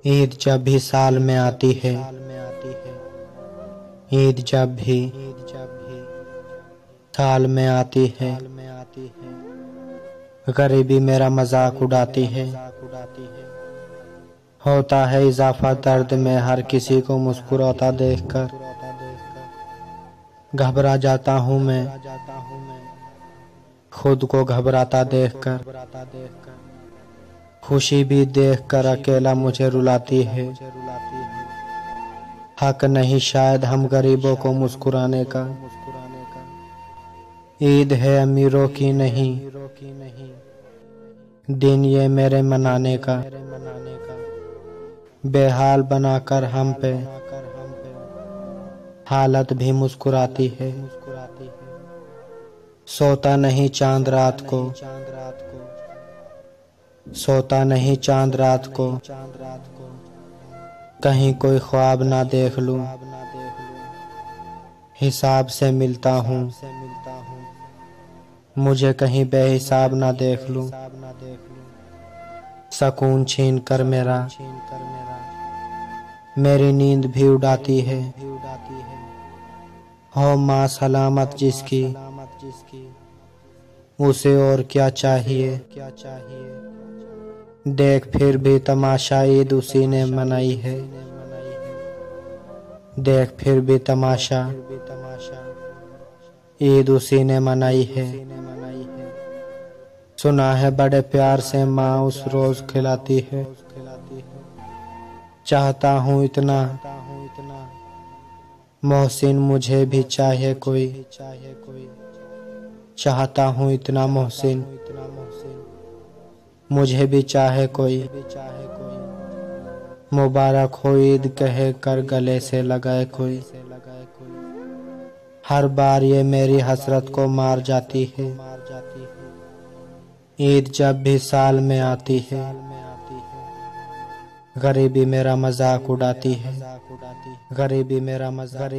ईद जब भी साल में आती है, ईद जब भी साल में आती है, गरीबी मेरा मजाक उड़ाती है। होता है इजाफा दर्द में हर किसी को मुस्कुराता देखकर। घबरा जाता हूँ मैं खुद को घबराता देखकर। खुशी भी देखकर अकेला मुझे रुलाती है। हक नहीं शायद हम गरीबों को मुस्कुराने का। ईद है अमीरों की नहीं, दिन ये मेरे मनाने का। बेहाल बनाकर हम पे हालत भी मुस्कुराती है। सोता नहीं चांद रात को, सोता नहीं चांद रात को, कहीं कोई ख्वाब ना देख लूं। हिसाब से मिलता हूँ, मुझे कहीं बेहिसाब ना देख लूं। सकून छीन कर मेरी नींद भी उड़ाती है। हो माँ सलामत जिसकी, उसे और क्या चाहिए। देख फिर भी तमाशा ईद उसी ने मनाई है। देख फिर भी तमाशा ईद उसी ने मनाई है। सुना है बड़े प्यार से माँ उस रोज खिलाती है। चाहता हूँ इतना मोहसिन मुझे भी चाहे कोई। चाहता हूँ इतना मोहसिन मुझे भी चाहे कोई। मुबारक हो ईद कहे कर गले से लगाए कोई। हर बार ये मेरी हसरत को मार जाती है। ईद जब भी साल में आती है, गरीबी मेरा मजाक उड़ाती है। गरीबी मेरा मजाक